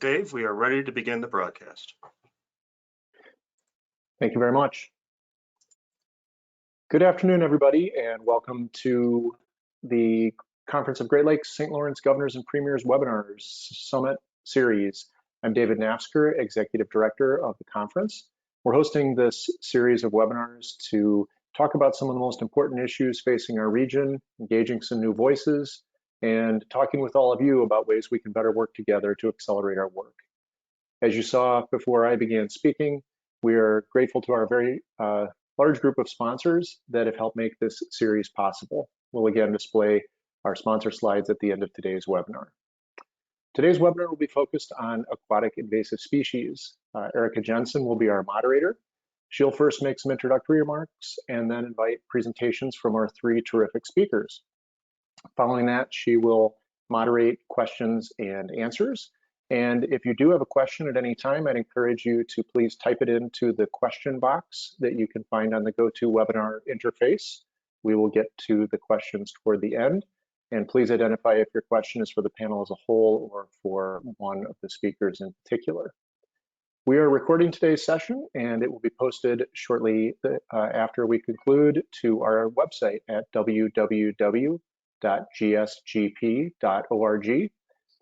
Dave, we are ready to begin the broadcast. Thank you very much. Good afternoon, everybody, and welcome to the Conference of Great Lakes St. Lawrence Governors and Premiers Webinars Summit Series. I'm David Nafsker, Executive Director of the conference. We're hosting this series of webinars to talk about some of the most important issues facing our region, engaging some new voices, and talking with all of you about ways we can better work together to accelerate our work. As you saw before I began speaking, we are grateful to our very large group of sponsors that have helped make this series possible. We'll again display our sponsor slides at the end of today's webinar. Today's webinar will be focused on aquatic invasive species. Erica Jensen will be our moderator. She'll first make some introductory remarks and then invite presentations from our three terrific speakers. Following that, she will moderate questions and answers. And if you do have a question at any time, I'd encourage you to please type it into the question box that you can find on the GoToWebinar interface. We will get to the questions toward the end. And please identify if your question is for the panel as a whole or for one of the speakers in particular. We are recording today's session and it will be posted shortly after we conclude to our website at www.gsgp.org.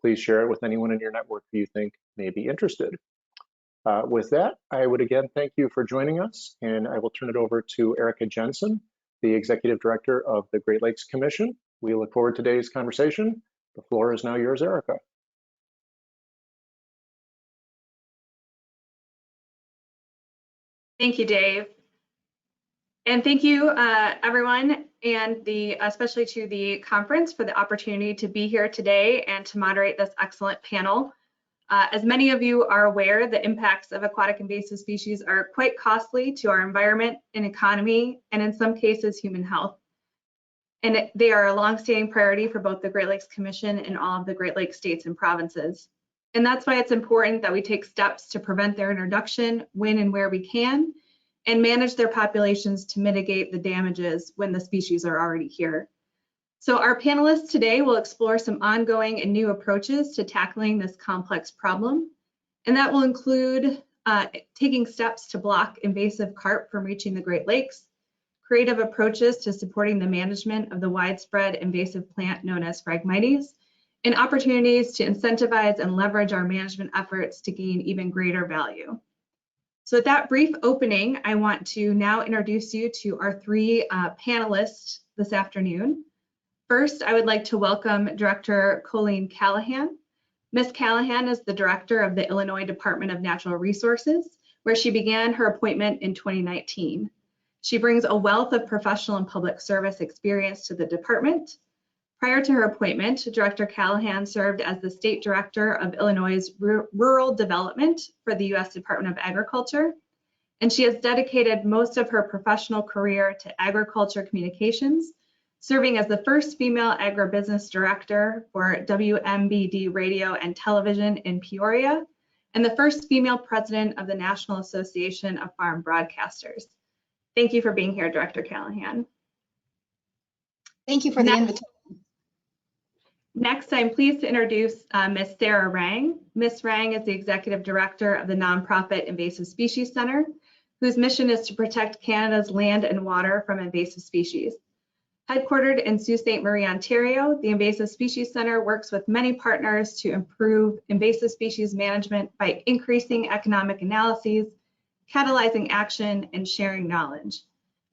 Please share it with anyone in your network who you think may be interested. With that, I would again thank you for joining us, and I will turn it over to Erica Jensen, the Executive Director of the Great Lakes Commission. We look forward to today's conversation. The floor is now yours, Erica. Thank you, Dave. And thank you, everyone, and especially to the conference for the opportunity to be here today and to moderate this excellent panel. As many of you are aware, the impacts of aquatic invasive species are quite costly to our environment and economy, and in some cases, human health. And they are a longstanding priority for both the Great Lakes Commission and all of the Great Lakes states and provinces. And that's why it's important that we take steps to prevent their introduction when and where we can, and manage their populations to mitigate the damages when the species are already here. So our panelists today will explore some ongoing and new approaches to tackling this complex problem. And that will include taking steps to block invasive carp from reaching the Great Lakes, creative approaches to supporting the management of the widespread invasive plant known as Phragmites, and opportunities to incentivize and leverage our management efforts to gain even greater value. So with that brief opening, I want to now introduce you to our three panelists this afternoon. First, I would like to welcome Director Colleen Callahan. Ms. Callahan is the Director of the Illinois Department of Natural Resources, where she began her appointment in 2019. She brings a wealth of professional and public service experience to the department. Prior to her appointment, Director Callahan served as the State Director of Illinois' Rural Development for the U.S. Department of Agriculture, and she has dedicated most of her professional career to agriculture communications, serving as the first female agribusiness director for WMBD Radio and Television in Peoria, and the first female president of the National Association of Farm Broadcasters. Thank you for being here, Director Callahan. Thank you for the invitation. Next, I'm pleased to introduce Ms. Sarah Rang. Ms. Rang is the Executive Director of the nonprofit Invasive Species Center, whose mission is to protect Canada's land and water from invasive species. Headquartered in Sault Ste. Marie, Ontario, the Invasive Species Center works with many partners to improve invasive species management by increasing economic analyses, catalyzing action, and sharing knowledge.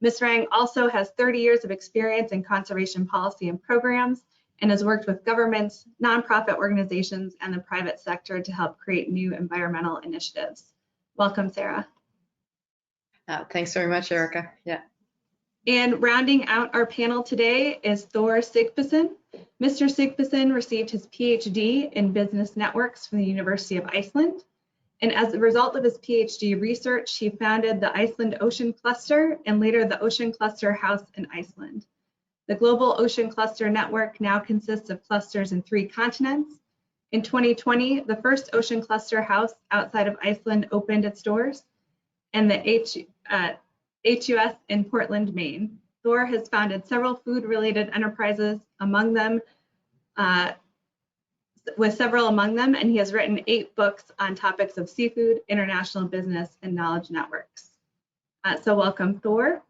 Ms. Rang also has 30 years of experience in conservation policy and programs, and has worked with governments, nonprofit organizations, and the private sector to help create new environmental initiatives. Welcome, Sarah. Thanks very much, Erica. Yeah. And rounding out our panel today is Thor Sigfusson. Mr. Sigfusson received his PhD in business networks from the University of Iceland. And as a result of his PhD research, he founded the Iceland Ocean Cluster and later the Ocean Cluster House in Iceland. The Global Ocean Cluster Network now consists of clusters in 3 continents. In 2020, the first Ocean Cluster House outside of Iceland opened its doors, and the HUS in Portland, Maine. Thor has founded several food-related enterprises, among them with several among them, and he has written 8 books on topics of seafood, international business, and knowledge networks. So welcome, Thor.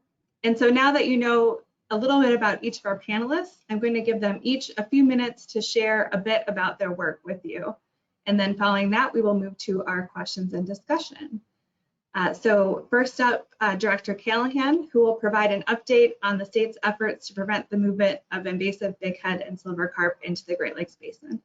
And so now that you know a little bit about each of our panelists, I'm going to give them each a few minutes to share a bit about their work with you. And then following that, we will move to our questions and discussion. So first up, Director Callahan, who will provide an update on the state's efforts to prevent the movement of invasive bighead and silver carp into the Great Lakes Basin.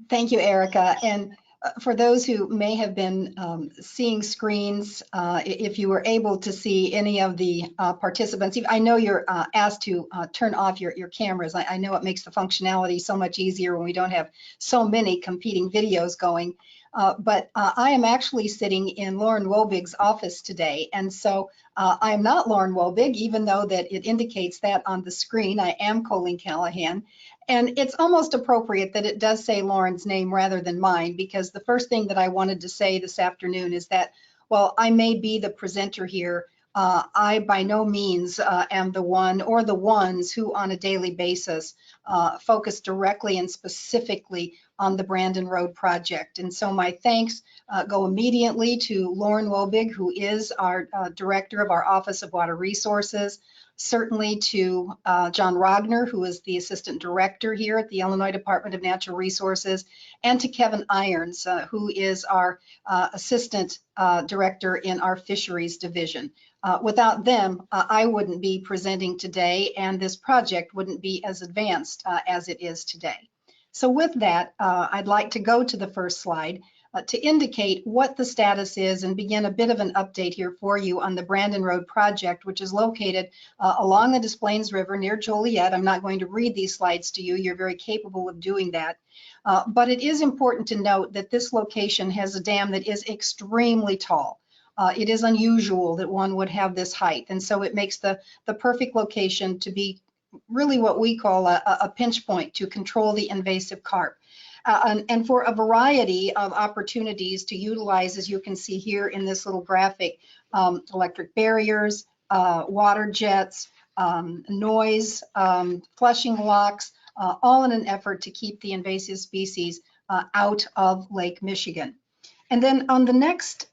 Thank you, Erica. And for those who may have been seeing screens, if you were able to see any of the participants, I know you're asked to turn off your cameras. I know it makes the functionality so much easier when we don't have so many competing videos going. But I am actually sitting in Lauren Wobig's office today. And so I am not Lauren Wobig, even though that it indicates that on the screen. I am Colleen Callahan. And it's almost appropriate that it does say Lauren's name rather than mine, because the first thing that I wanted to say this afternoon is that, while I may be the presenter here, I by no means am the one or the ones who on a daily basis focus directly and specifically on the Brandon Road project. And so my thanks go immediately to Lauren Wobig, who is our director of our Office of Water Resources, certainly to John Rogner, who is the assistant director here at the Illinois Department of Natural Resources, and to Kevin Irons, who is our assistant director in our fisheries division. Without them, I wouldn't be presenting today, and this project wouldn't be as advanced as it is today. So with that, I'd like to go to the first slide to indicate what the status is and begin a bit of an update here for you on the Brandon Road project, which is located along the Des Plaines River near Joliet. I'm not going to read these slides to you. You're very capable of doing that. But it is important to note that this location has a dam that is extremely tall. It is unusual that one would have this height, and so it makes the perfect location to be really what we call a pinch point to control the invasive carp. And for a variety of opportunities to utilize, as you can see here in this little graphic, electric barriers, water jets, noise, flushing locks, all in an effort to keep the invasive species out of Lake Michigan. And then on the next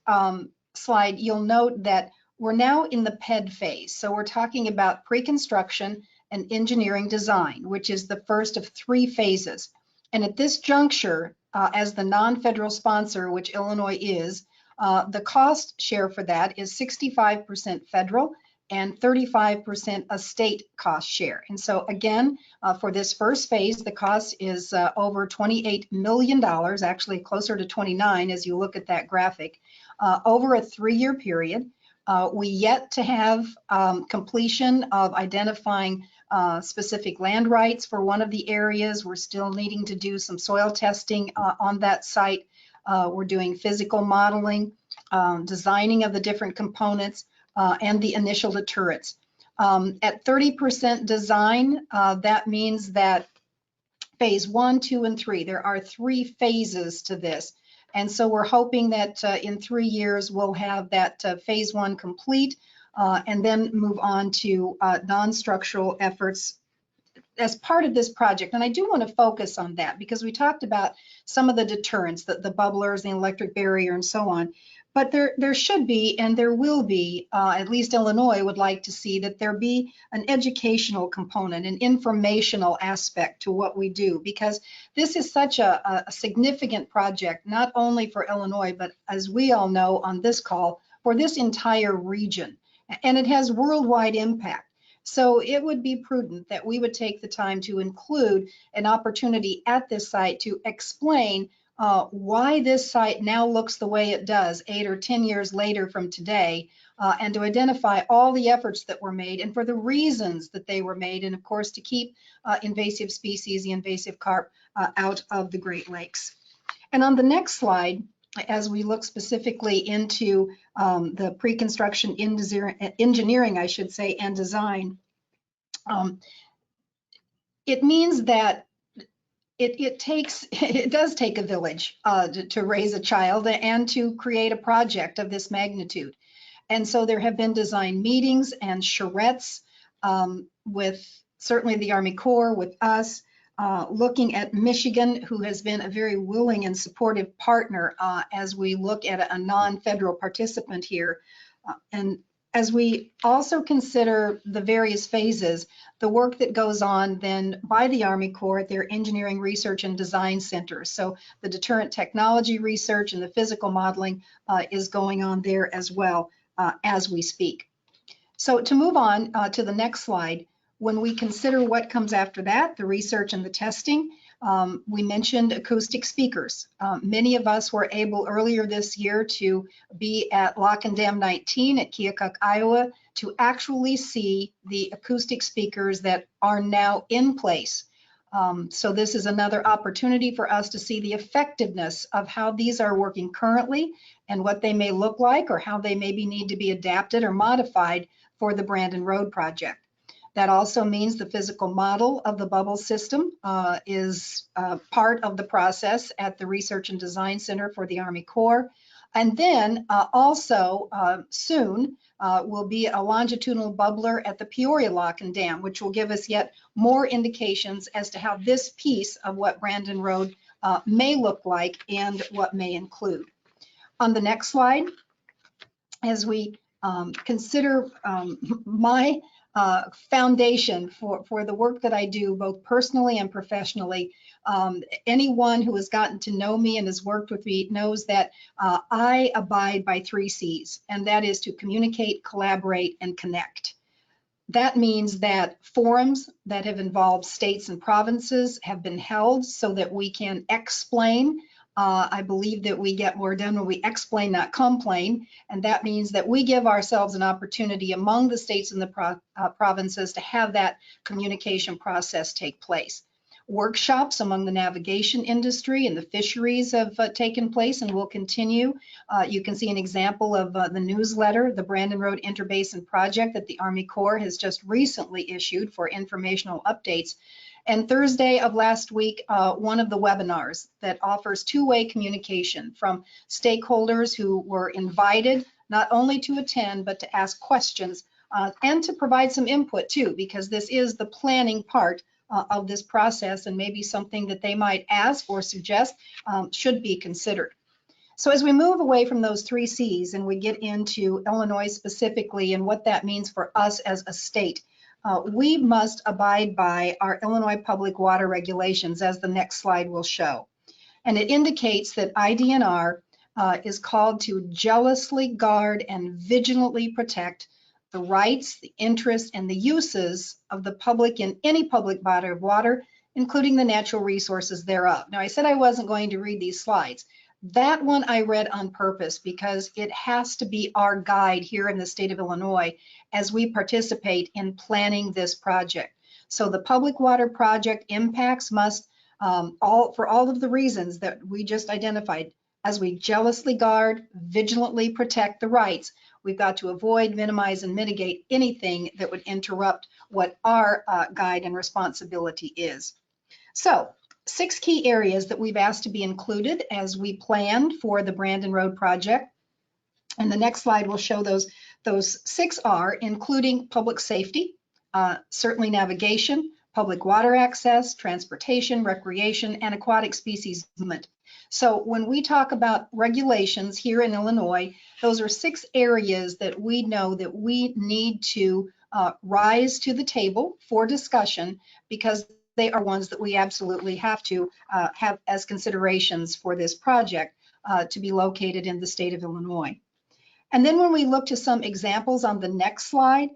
slide, you'll note that we're now in the PED phase. So we're talking about pre-construction and engineering design, which is the first of 3 phases. And at this juncture, as the non-federal sponsor, which Illinois is, the cost share for that is 65% federal and 35% a state cost share. And so again, for this first phase, the cost is over $28 million, actually closer to 29 as you look at that graphic, over a 3-year period. We yet to have completion of identifying specific land rights for one of the areas. We're still needing to do some soil testing on that site. We're doing physical modeling, designing of the different components, and the initial deterrents. At 30% design, that means that phase 1, 2, and 3, there are 3 phases to this. And so we're hoping that in 3 years, we'll have that phase 1 complete, and then move on to non-structural efforts as part of this project. And I do want to focus on that because we talked about some of the deterrents, the bubblers, the electric barrier, and so on. But there should be, and there will be, at least Illinois would like to see that there be an educational component, an informational aspect to what we do, because this is such a significant project, not only for Illinois, but as we all know on this call, for this entire region. And it has worldwide impact. So it would be prudent that we would take the time to include an opportunity at this site to explain why this site now looks the way it does 8 or 10 years later from today, and to identify all the efforts that were made and for the reasons that they were made, and of course to keep invasive species, the invasive carp, out of the Great Lakes. And on the next slide, as we look specifically into the pre-construction engineering, I should say, and design, it means that it does take a village to raise a child and to create a project of this magnitude. And so there have been design meetings and charrettes with certainly the Army Corps, with us, looking at Michigan, who has been a very willing and supportive partner as we look at a non-federal participant here. And as we also consider the various phases, the work that goes on then by the Army Corps at their Engineering Research and Design Center. So the deterrent technology research and the physical modeling is going on there as well as we speak. So to move on to the next slide, when we consider what comes after that, the research and the testing, we mentioned acoustic speakers. Many of us were able earlier this year to be at Lock and Dam 19 at Keokuk, Iowa, to actually see the acoustic speakers that are now in place. So this is another opportunity for us to see the effectiveness of how these are working currently and what they may look like or how they maybe need to be adapted or modified for the Brandon Road project. That also means the physical model of the bubble system is part of the process at the Research and Design Center for the Army Corps. And then also soon will be a longitudinal bubbler at the Peoria Lock and Dam, which will give us yet more indications as to how this piece of what Brandon Road may look like and what may include. On the next slide, as we consider my foundation for the work that I do, both personally and professionally. Anyone who has gotten to know me and has worked with me knows that I abide by 3 C's, and that is to communicate, collaborate, and connect. That means that forums that have involved states and provinces have been held so that we can explain. I believe that we get more done when we explain, not complain, and that means that we give ourselves an opportunity among the states and the provinces to have that communication process take place. Workshops among the navigation industry and the fisheries have taken place and will continue. You can see an example of the newsletter, the Brandon Road Interbasin Project that the Army Corps has just recently issued for informational updates. And Thursday of last week, one of the webinars that offers 2-way communication from stakeholders who were invited not only to attend, but to ask questions and to provide some input too, because this is the planning part of this process and maybe something that they might ask or suggest should be considered. So as we move away from those 3 C's and we get into Illinois specifically and what that means for us as a state, we must abide by our Illinois public water regulations, as the next slide will show. And it indicates that IDNR is called to jealously guard and vigilantly protect the rights, the interests, and the uses of the public in any public body of water, including the natural resources thereof. Now, I said I wasn't going to read these slides. That one I read on purpose because it has to be our guide here in the state of Illinois as we participate in planning this project. So the public water project impacts must, for all of the reasons that we just identified, as we jealously guard, vigilantly protect the rights, we've got to avoid, minimize, and mitigate anything that would interrupt what our guide and responsibility is. So 6 key areas that we've asked to be included as we planned for the Brandon Road project. And the next slide will show those 6 are including public safety, certainly navigation, public water access, transportation, recreation, and aquatic species movement. So when we talk about regulations here in Illinois, those are 6 areas that we know that we need to rise to the table for discussion because they are ones that we absolutely have to have as considerations for this project to be located in the state of Illinois. And then when we look to some examples on the next slide,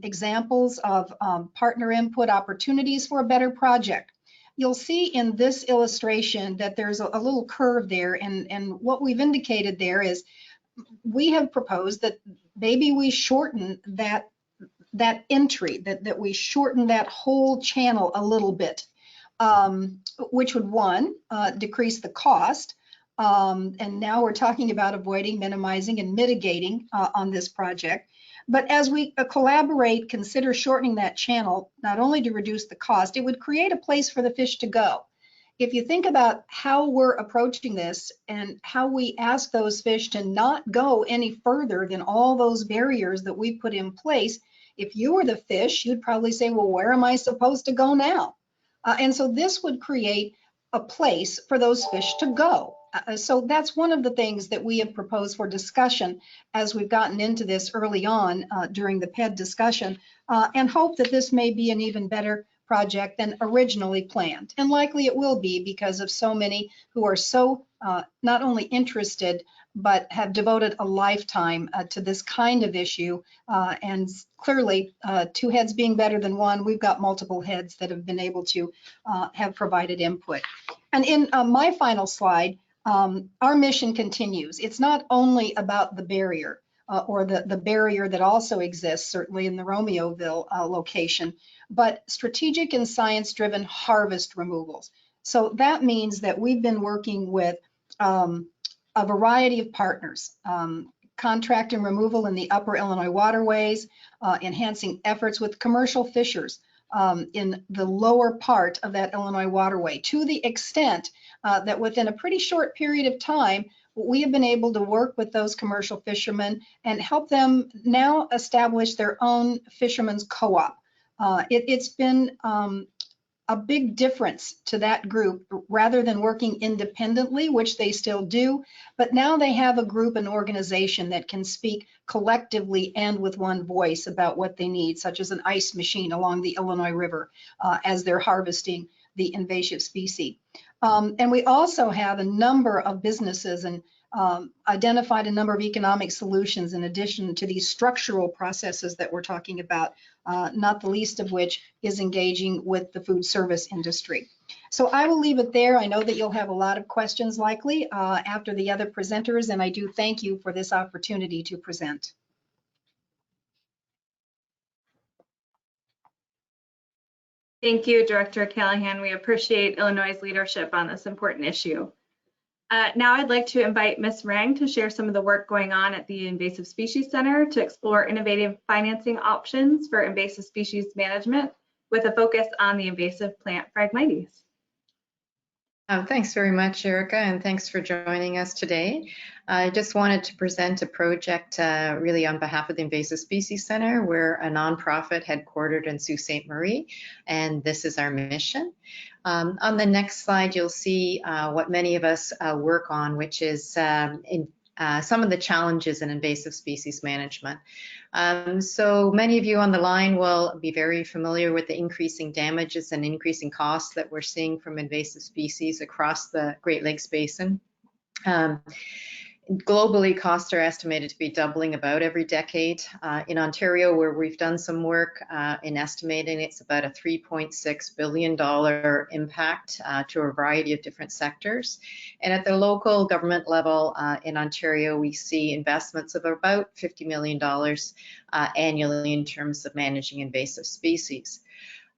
examples of partner input opportunities for a better project. You'll see in this illustration that there's a little curve there, and what we've indicated there is we have proposed that maybe we shorten that entry, that we shorten that whole channel a little bit, which would, one, decrease the cost. And now we're talking about avoiding, minimizing, and mitigating on this project. But as we collaborate, consider shortening that channel, not only to reduce the cost, it would create a place for the fish to go. If you think about how we're approaching this and how we ask those fish to not go any further than all those barriers that we put in place, if you were the fish, you'd probably say, well, where am I supposed to go now? And so this would create a place for those fish to go. So that's one of the things that we have proposed for discussion as we've gotten into this early on during the PED discussion, and hope that this may be an even better project than originally planned. And likely it will be because of so many who are so not only interested, but have devoted a lifetime to this kind of issue. And clearly, two heads being better than one, we've got multiple heads that have been able to have provided input. And in my final slide, our mission continues. It's not only about the barrier or the barrier that also exists, certainly in the Romeoville location, but strategic and science-driven harvest removals. So that means that we've been working with a variety of partners, contract and removal in the upper Illinois waterways, enhancing efforts with commercial fishers in the lower part of that Illinois waterway, to the extent that within a pretty short period of time, we have been able to work with those commercial fishermen and help them now establish their own fishermen's co-op. It's been a big difference to that group, rather than working independently, which they still do, but now they have a group, an organization that can speak collectively and with one voice about what they need, such as an ice machine along the Illinois River as they're harvesting the invasive species. And we also have a number of businesses and identified a number of economic solutions in addition to these structural processes that we're talking about, not the least of which is engaging with the food service industry. So I will leave it there. I know that you'll have a lot of questions likely after the other presenters, and I do thank you for this opportunity to present. Thank you, Director Callahan. We appreciate Illinois' leadership on this important issue. Now I'd like to invite Ms. Rang to share some of the work going on at the Invasive Species Center to explore innovative financing options for invasive species management with a focus on the invasive plant Phragmites. Thanks very much, Erica, and thanks for joining us today. I just wanted to present a project really on behalf of the Invasive Species Center. We're a nonprofit headquartered in Sault Ste. Marie, and this is our mission. On the next slide, you'll see what many of us work on, which is some of the challenges in invasive species management. So many of you on the line will be very familiar with the increasing damages and increasing costs that we're seeing from invasive species across the Great Lakes Basin. Globally, costs are estimated to be doubling about every decade. In Ontario, where we've done some work in estimating, it's about a $3.6 billion impact to a variety of different sectors. And at the local government level in Ontario, we see investments of about $50 million annually in terms of managing invasive species.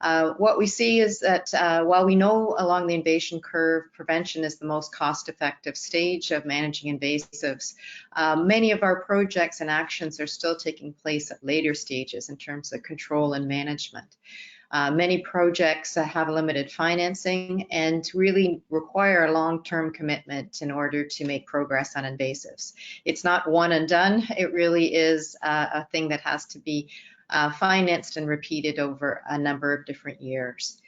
What we see is that while we know along the invasion curve, prevention is the most cost-effective stage of managing invasives, many of our projects and actions are still taking place at later stages in terms of control and management. Many projects have limited financing and really require a long-term commitment in order to make progress on invasives. It's not one and done. It really is a thing that has to be financed and repeated over a number of different years.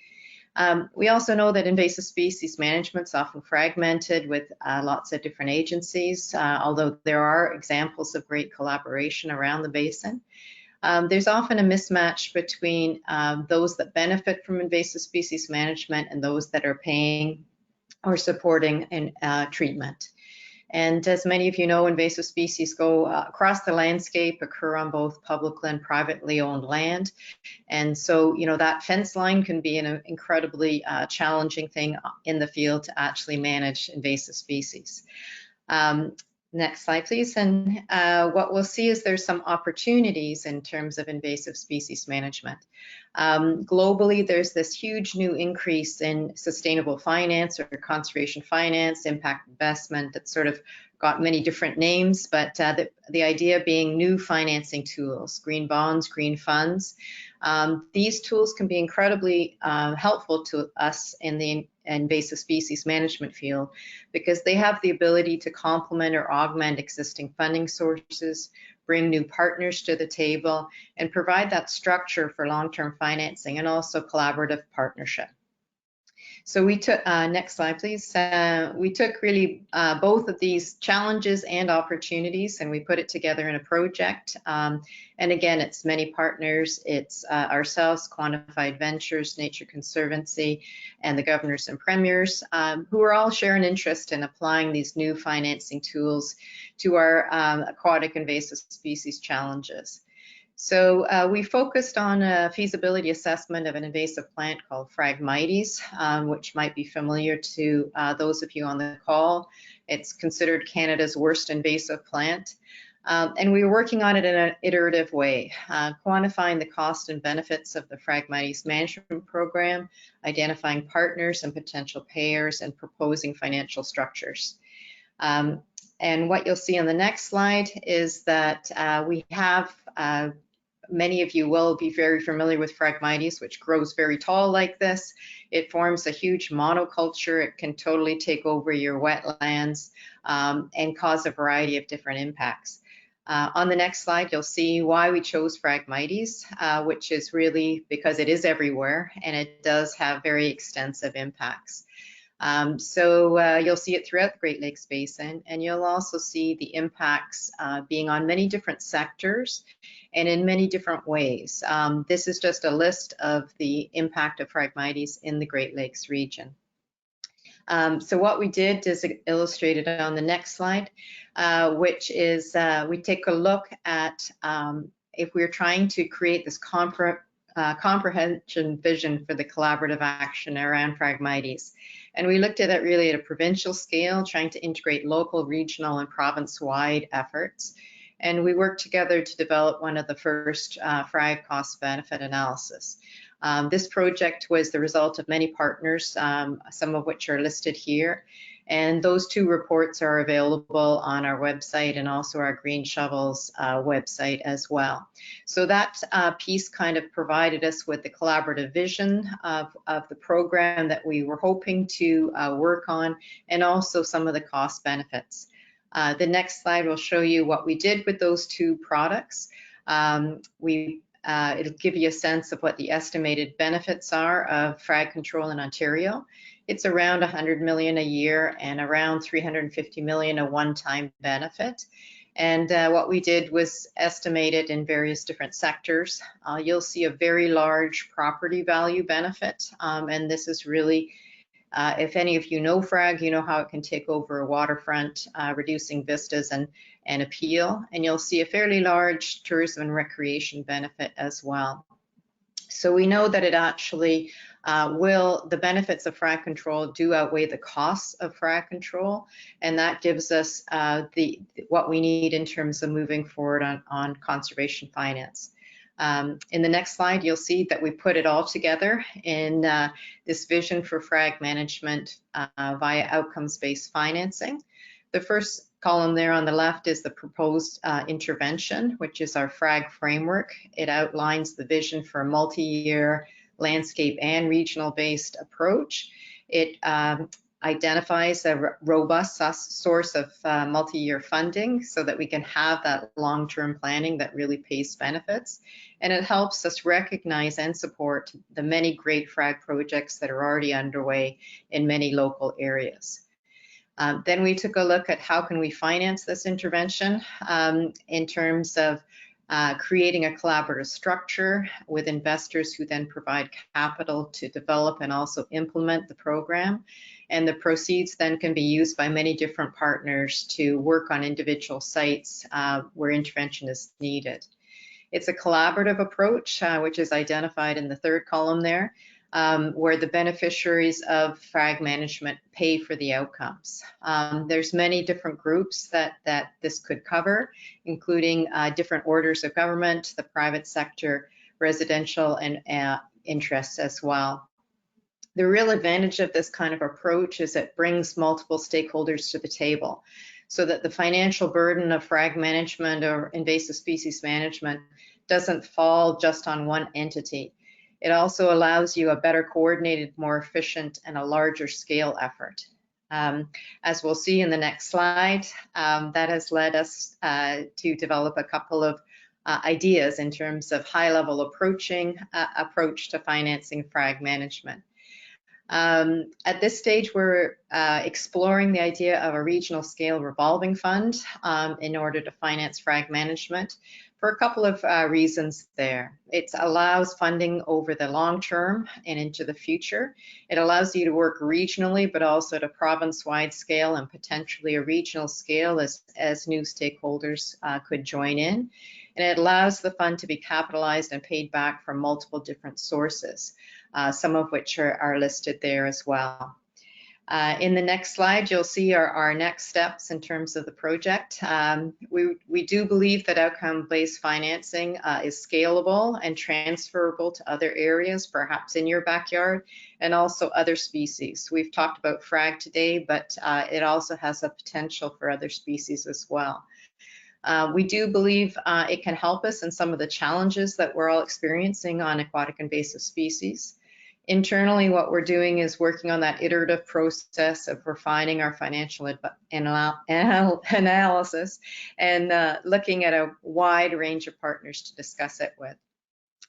We also know that invasive species management is often fragmented with lots of different agencies, although there are examples of great collaboration around the basin. There's often a mismatch between those that benefit from invasive species management and those that are paying or supporting treatment. And as many of you know, invasive species go across the landscape, occur on both publicly and privately owned land. And so, you know, that fence line can be an incredibly challenging thing in the field to actually manage invasive species. Next slide, please. And what we'll see is there's some opportunities in terms of invasive species management. Globally, there's this huge new increase in sustainable finance or conservation finance, impact investment that sort of got many different names, but the idea being new financing tools, green bonds, green funds. These tools can be incredibly helpful to us in the invasive species management field because they have the ability to complement or augment existing funding sources, bring new partners to the table, and provide that structure for long-term financing and also collaborative partnership. So we took, next slide, please. We took really both of these challenges and opportunities, and we put it together in a project. And again, it's many partners. It's ourselves, Quantified Ventures, Nature Conservancy, and the governors and premiers, who are all sharing interest in applying these new financing tools to our aquatic invasive species challenges. So we focused on a feasibility assessment of an invasive plant called Phragmites, which might be familiar to those of you on the call. It's considered Canada's worst invasive plant. And we were working on it in an iterative way, quantifying the cost and benefits of the Phragmites management program, identifying partners and potential payers, and proposing financial structures. And what you'll see on the next slide is that we have many of you will be very familiar with Phragmites, which grows very tall like this. It forms a huge monoculture. It can totally take over your wetlands and cause a variety of different impacts. On the next slide, you'll see why we chose Phragmites, which is really because it is everywhere and it does have very extensive impacts. So you'll see it throughout the Great Lakes Basin, and you'll also see the impacts being on many different sectors and in many different ways. This is just a list of the impact of Phragmites in the Great Lakes region. So what we did is illustrated on the next slide, which is we take a look at if we're trying to create this comprehension vision for the collaborative action around Phragmites. And we looked at it really at a provincial scale, trying to integrate local, regional, and province-wide efforts. And we worked together to develop one of the first Frag cost-benefit analysis. This project was the result of many partners, some of which are listed here. And those two reports are available on our website and also our Green Shovels website as well. So that piece kind of provided us with the collaborative vision of the program that we were hoping to work on, and also some of the cost benefits. The next slide will show you what we did with those two products. It'll give you a sense of what the estimated benefits are of frag control in Ontario. It's around 100 million a year and around 350 million a one-time benefit. And what we did was estimate it in various different sectors. You'll see a very large property value benefit, and this is really, if any of you know Frag, you know how it can take over a waterfront, reducing vistas and appeal. And you'll see a fairly large tourism and recreation benefit as well. So we know that it actually the benefits of frag control do outweigh the costs of frag control, and that gives us what we need in terms of moving forward on conservation finance. In the next slide, you'll see that we put it all together in this vision for frag management via outcomes-based financing. The first column there on the left is the proposed intervention, which is our Frag framework. It outlines the vision for a multi-year landscape and regional-based approach. It identifies a robust source of multi-year funding so that we can have that long-term planning that really pays benefits. And it helps us recognize and support the many great Frag projects that are already underway in many local areas. Then we took a look at how can we finance this intervention in terms of creating a collaborative structure with investors who then provide capital to develop and also implement the program. And the proceeds then can be used by many different partners to work on individual sites where intervention is needed. It's a collaborative approach, which is identified in the third column there, where the beneficiaries of frag management pay for the outcomes. There's many different groups that this could cover, including different orders of government, the private sector, residential, and interests as well. The real advantage of this kind of approach is it brings multiple stakeholders to the table, so that the financial burden of frag management or invasive species management doesn't fall just on one entity. It also allows you a better coordinated, more efficient, and a larger scale effort. As we'll see in the next slide, that has led us to develop a couple of ideas in terms of high-level approach to financing frag management. At this stage, we're exploring the idea of a regional scale revolving fund in order to finance frag management for a couple of reasons there. It allows funding over the long term and into the future. It allows you to work regionally, but also at a province-wide scale and potentially a regional scale as new stakeholders could join in. And it allows the fund to be capitalized and paid back from multiple different sources, some of which are listed there as well. In the next slide, you'll see our next steps in terms of the project. We do believe that outcome-based financing is scalable and transferable to other areas, perhaps in your backyard, and also other species. We've talked about frag today, but it also has a potential for other species as well. We do believe it can help us in some of the challenges that we're all experiencing on aquatic invasive species. Internally, what we're doing is working on that iterative process of refining our financial analysis and looking at a wide range of partners to discuss it with.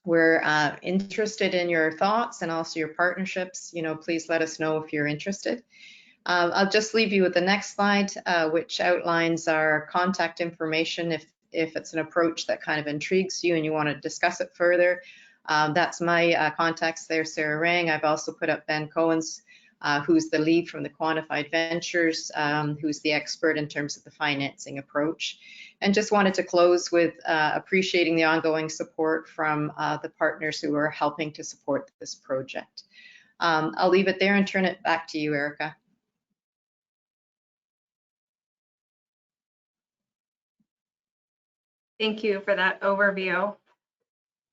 We're interested in your thoughts and also your partnerships. Please let us know if you're interested. I'll just leave you with the next slide, which outlines our contact information if it's an approach that kind of intrigues you and you want to discuss it further. That's my contacts there, Sarah Rang. I've also put up Ben Cohen's, who's the lead from the Quantified Ventures, who's the expert in terms of the financing approach. And just wanted to close with appreciating the ongoing support from the partners who are helping to support this project. I'll leave it there and turn it back to you, Erica. Thank you for that overview.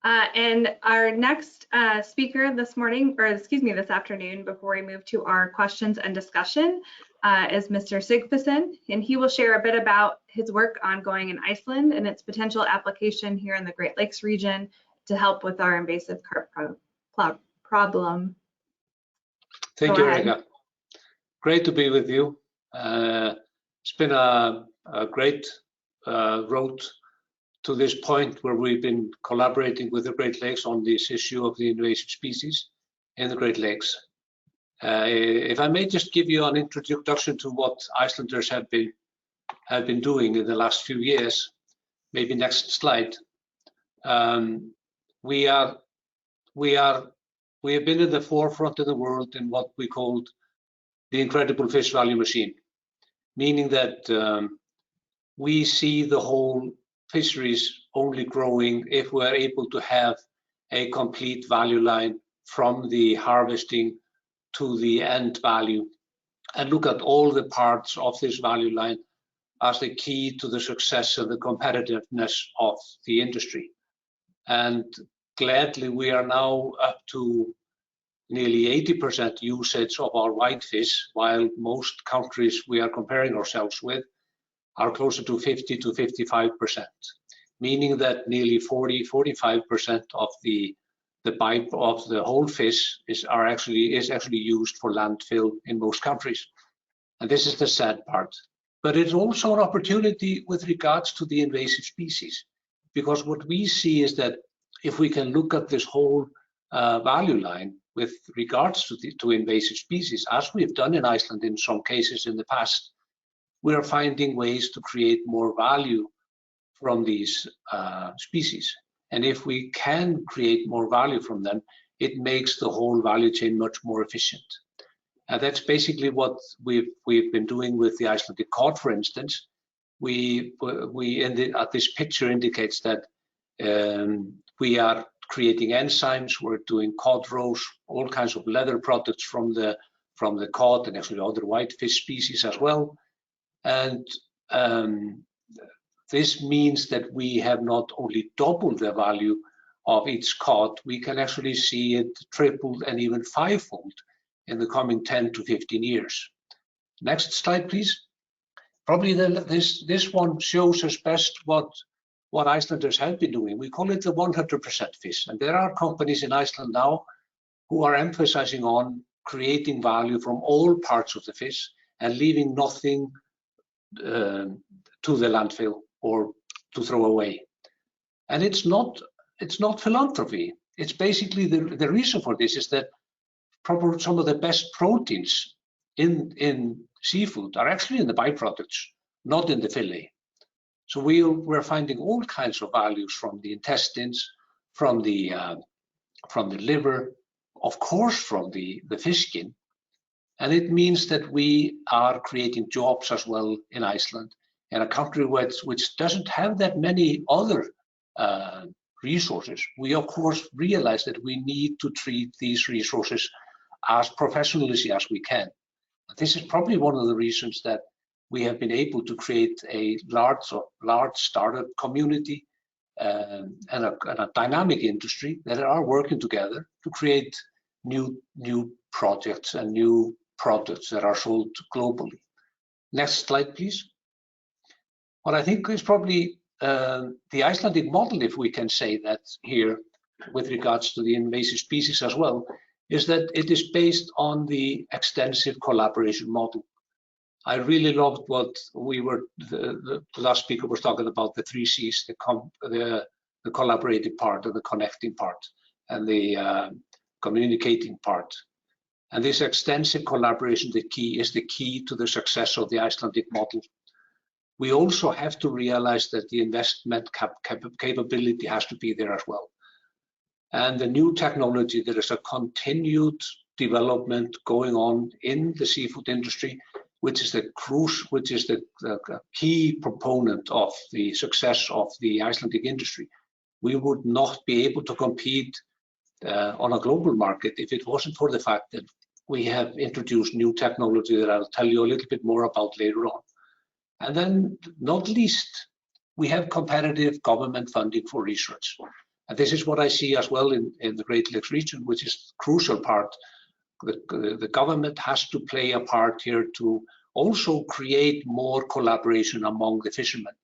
And our next speaker this morning, or excuse me, this afternoon, before we move to our questions and discussion, is Mr. Sigfusson, and he will share a bit about his work ongoing in Iceland and its potential application here in the Great Lakes region to help with our invasive carp problem. Thank you, Erica. Great to be with you. It's been a great road to this point where we've been collaborating with the Great Lakes on this issue of the invasive species in the Great Lakes. If I may just give you an introduction to what Icelanders have been doing in the last few years, maybe next slide. We have been in the forefront of the world in what we called the incredible fish value machine, meaning that we see the whole fisheries only growing if we're able to have a complete value line from the harvesting to the end value and look at all the parts of this value line as the key to the success and the competitiveness of the industry. And gladly, we are now up to nearly 80% usage of our whitefish, while most countries we are comparing ourselves with are closer to 50 to 55%, meaning that nearly 40–45% of the bite of the whole fish is actually used for landfill in most countries. And this is the sad part. But it's also an opportunity with regards to the invasive species, because what we see is that if we can look at this whole value line with regards to invasive species, as we've done in Iceland in some cases in the past, we are finding ways to create more value from these species. And if we can create more value from them, it makes the whole value chain much more efficient. And that's basically what we've been doing with the Icelandic cod, for instance. This picture indicates that we are creating enzymes. We're doing cod roes, all kinds of leather products from the cod and actually other whitefish species as well. And this means that we have not only doubled the value of each cod, we can actually see it tripled and even fivefold in the coming 10 to 15 years. Next slide, please. Probably this one shows us best what Icelanders have been doing. We call it the 100% fish. And there are companies in Iceland now who are emphasizing on creating value from all parts of the fish and leaving nothing to the landfill or to throw away. And it's not philanthropy. It's basically the reason for this is that some of the best proteins in seafood are actually in the byproducts, not in the fillet. So we're finding all kinds of values from the intestines, from the liver, of course, from the fish skin. And it means that we are creating jobs as well in Iceland, in a country which doesn't have that many other resources. We, of course, realize that we need to treat these resources as professionally as we can. This is probably one of the reasons that we have been able to create a large startup community and a dynamic industry that are working together to create new projects and new products that are sold globally. Next slide, please. What I think is probably the Icelandic model, if we can say that here, with regards to the invasive species as well, is that it is based on the extensive collaboration model. I really loved what the last speaker was talking about, the 3 C's, the collaborative part, or the connecting part, and the communicating part. And this extensive collaboration is the key to the success of the Icelandic model. We also have to realize that the investment capability has to be there as well. And the new technology, there is a continued development going on in the seafood industry, which is the key proponent of the success of the Icelandic industry. We would not be able to compete on a global market if it wasn't for the fact that we have introduced new technology that I'll tell you a little bit more about later on. And then, not least, we have competitive government funding for research. And this is what I see as well in the Great Lakes region, which is the crucial part. The government has to play a part here to also create more collaboration among the fishermen.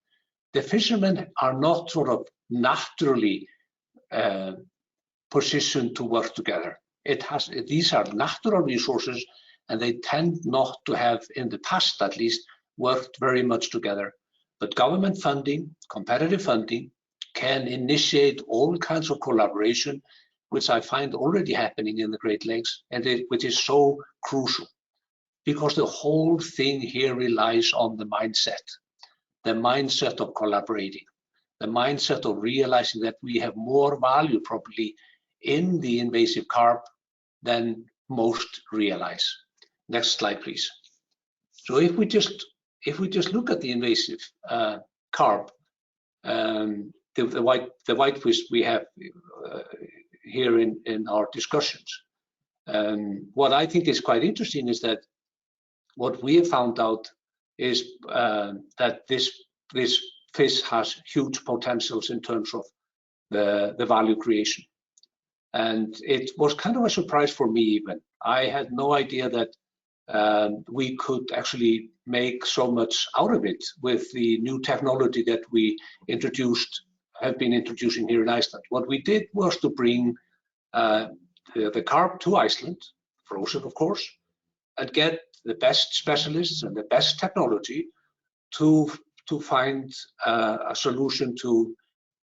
The fishermen are not sort of naturally positioned to work together. These are natural resources, and they tend not to have, in the past at least, worked very much together. But government funding, competitive funding, can initiate all kinds of collaboration, which I find already happening in the Great Lakes, and which is so crucial, because the whole thing here relies on the mindset of collaborating, the mindset of realizing that we have more value probably in the invasive carp than most realize. Next slide, please. So if we just look at the invasive carp, the whitefish we have here in our discussions. What I think is quite interesting is that what we have found out is that this fish has huge potentials in terms of the value creation. And it was kind of a surprise for me even. I had no idea that we could actually make so much out of it with the new technology that we have been introducing here in Iceland. What we did was to bring the carp to Iceland, frozen of course, and get the best specialists and the best technology to find a solution to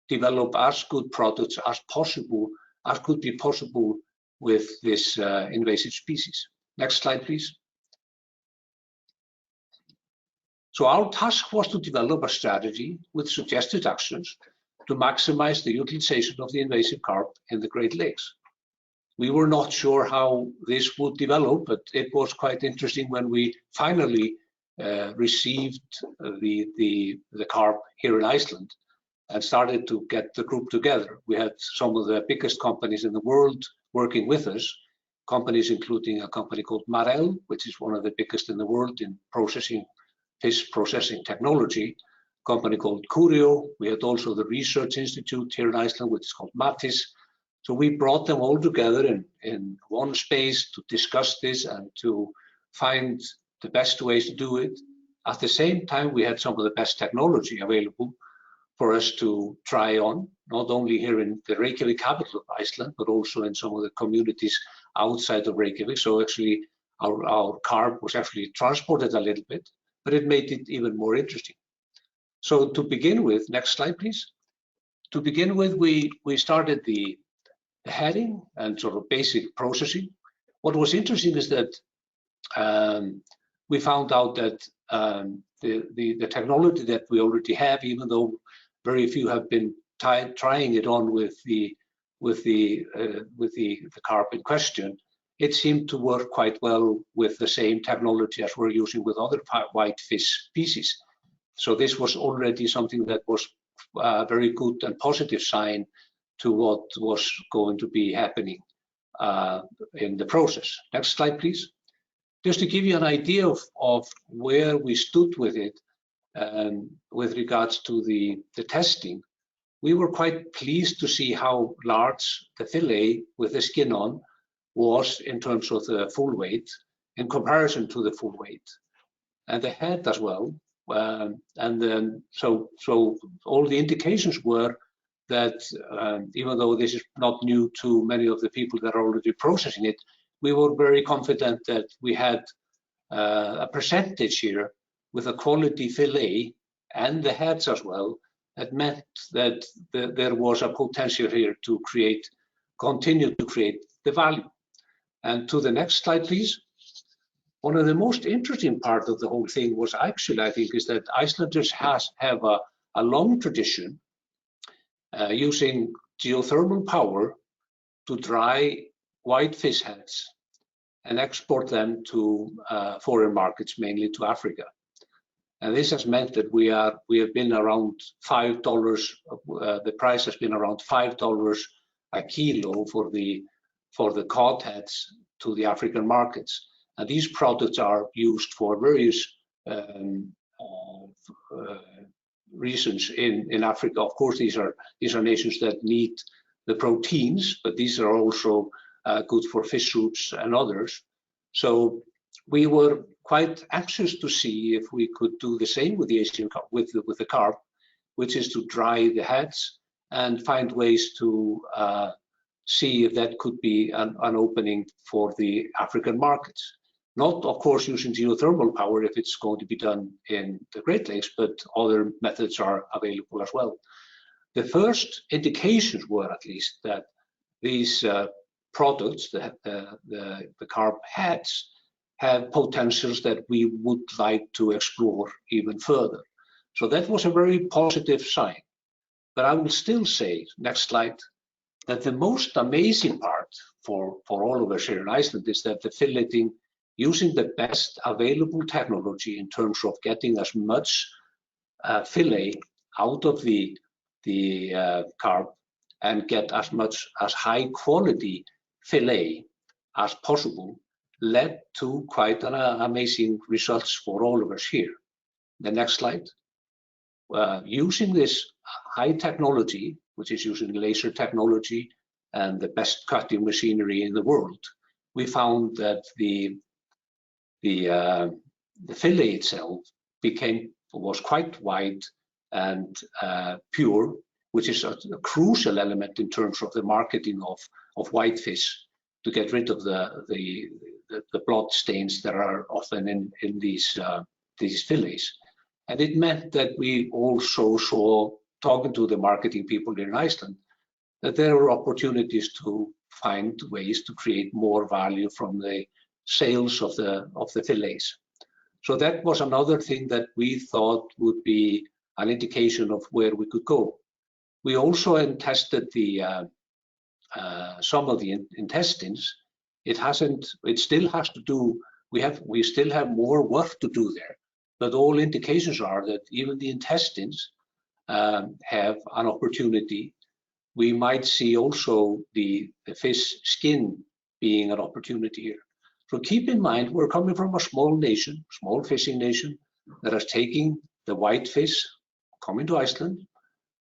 develop as good products as possible, as could be possible with this invasive species. Next slide, please. So our task was to develop a strategy with suggested actions to maximize the utilization of the invasive carp in the Great Lakes. We were not sure how this would develop, but it was quite interesting when we finally received the carp here in Iceland and started to get the group together. We had some of the biggest companies in the world working with us, companies including a company called Marel, which is one of the biggest in the world in fish processing technology, a company called Curio. We had also the Research Institute here in Iceland, which is called Mattis. So we brought them all together in one space to discuss this and to find the best ways to do it. At the same time, we had some of the best technology available for us to try on, not only here in the Reykjavik capital of Iceland, but also in some of the communities outside of Reykjavik. So actually, our carp was actually transported a little bit, but it made it even more interesting. So to begin with, next slide, please. To begin with, we started the heading and sort of basic processing. what was interesting is that we found out that the technology that we already have, even though very few have been trying it on with the carp in question, it seemed to work quite well with the same technology as we're using with other white fish species. So this was already something that was a very good and positive sign to what was going to be happening in the process. Next slide, please. Just to give you an idea of where we stood with it, with regards to the testing, we were quite pleased to see how large the fillet with the skin on was in terms of the full weight in comparison to the full weight, and the head as well. And then so all the indications were that even though this is not new to many of the people that are already processing it, we were very confident that we had a percentage here with a quality fillet and the heads as well. That meant that there was a potential here to continue to create the value. And to the next slide, please. One of the most interesting part of the whole thing was actually, I think, is that Icelanders have a long tradition using geothermal power to dry white fish heads and export them to foreign markets, mainly to Africa. And this has meant that we have been around $5. The price has been around $5 a kilo for the cod heads to the African markets. And these products are used for various reasons in Africa. Of course, these are nations that need the proteins, but these are also good for fish soups and others. So we were quite anxious to see if we could do the same with the Asian carp, with the carp, which is to dry the heads and find ways to see if that could be an opening for the African markets. Not, of course, using geothermal power if it's going to be done in the Great Lakes, but other methods are available as well. The first indications were, at least, that these products, the carp heads, have potentials that we would like to explore even further. So that was a very positive sign. But I will still say, next slide, that the most amazing part for all of us here in Iceland is that the filleting, using the best available technology in terms of getting as much fillet out of the carp and get as high quality fillet as possible, led to quite an amazing results for all of us here. The next slide. Using this high technology, which is using laser technology and the best cutting machinery in the world, we found that the fillet itself was quite wide and pure, which is a crucial element in terms of the marketing of white fish, to get rid of the blood stains that are often in these fillets. And it meant that we also saw, talking to the marketing people in Iceland, that there were opportunities to find ways to create more value from the sales of the fillets. So that was another thing that we thought would be an indication of where we could go. We also tested some of the intestines. It still has to do. We still have more work to do there, but all indications are that even the intestines have an opportunity. We might see also the fish skin being an opportunity here. So keep in mind, we're coming from a small nation, small fishing nation, that is taking the white fish, coming to Iceland,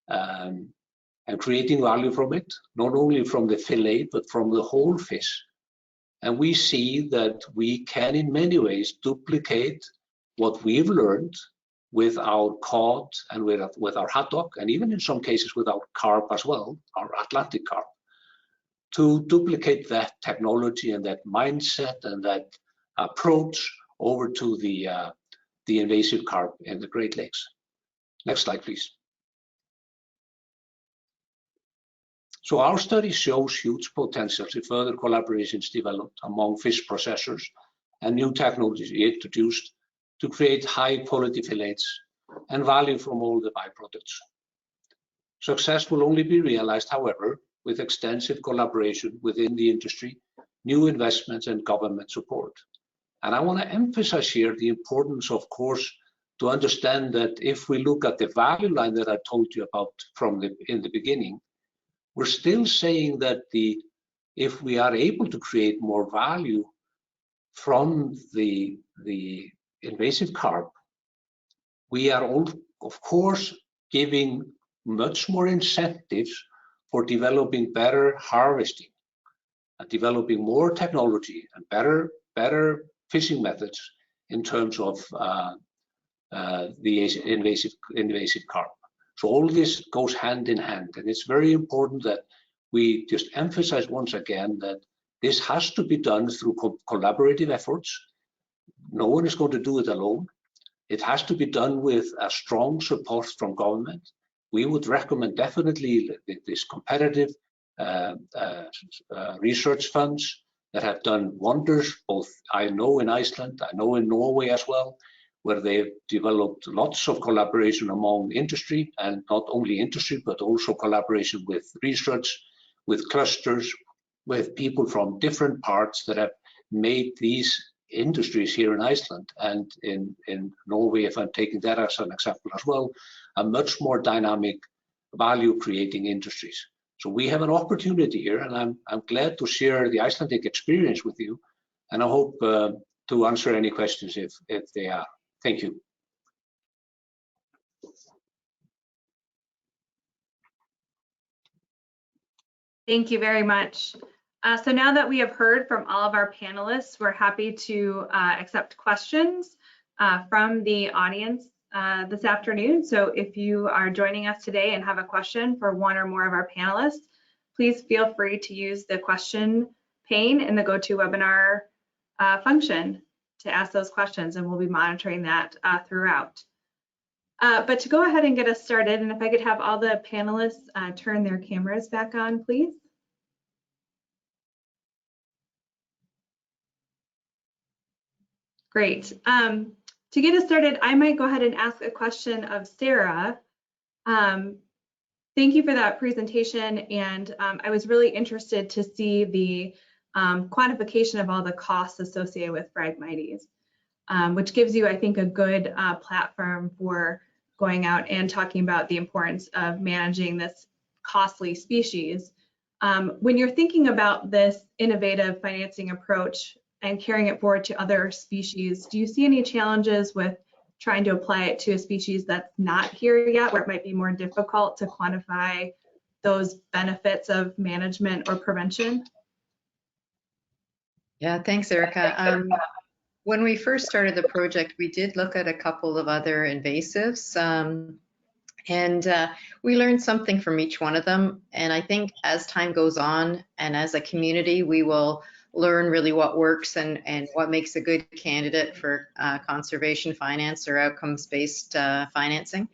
and creating value from it, not only from the fillet, but from the whole fish. And we see that we can, in many ways, duplicate what we've learned with our cod and with our haddock, and even in some cases with our carp as well, our Atlantic carp, to duplicate that technology and that mindset and that approach over to the invasive carp in the Great Lakes. Next slide, please. So our study shows huge potential if further collaborations developed among fish processors and new technology introduced to create high quality fillets and value from all the byproducts. Success will only be realized, however, with extensive collaboration within the industry, new investments and government support. And I want to emphasize here the importance, of course, to understand that if we look at the value line that I told you about in the beginning, we're still saying that if we are able to create more value from the invasive carp, we are all, of course, giving much more incentives for developing better harvesting and developing more technology and better fishing methods in terms of the invasive carp. So all this goes hand in hand, and it's very important that we just emphasize once again that this has to be done through collaborative efforts. No one is going to do it alone. It has to be done with a strong support from government. We would recommend definitely this competitive research funds that have done wonders, both I know in Iceland, I know in Norway as well, where they've developed lots of collaboration among industry, and not only industry, but also collaboration with research, with clusters, with people from different parts that have made these industries here in Iceland and in Norway, if I'm taking that as an example as well, a much more dynamic value creating industries. So we have an opportunity here, and I'm glad to share the Icelandic experience with you, and I hope to answer any questions if they are. Thank you. Thank you very much. So now that we have heard from all of our panelists, we're happy to accept questions from the audience this afternoon. So if you are joining us today and have a question for one or more of our panelists, please feel free to use the question pane in the GoToWebinar function to ask those questions, and we'll be monitoring that throughout. But to go ahead and get us started, and if I could have all the panelists turn their cameras back on, please. Great. To get us started, I might go ahead and ask a question of Sarah. Thank you for that presentation, and I was really interested to see the quantification of all the costs associated with Phragmites, which gives you, I think, a good platform for going out and talking about the importance of managing this costly species. When you're thinking about this innovative financing approach and carrying it forward to other species, do you see any challenges with trying to apply it to a species that's not here yet, where it might be more difficult to quantify those benefits of management or prevention? Yeah, thanks, Erica. When we first started the project, we did look at a couple of other invasives, and we learned something from each one of them. And I think as time goes on and as a community, we will learn really what works and what makes a good candidate for conservation finance or outcomes-based financing.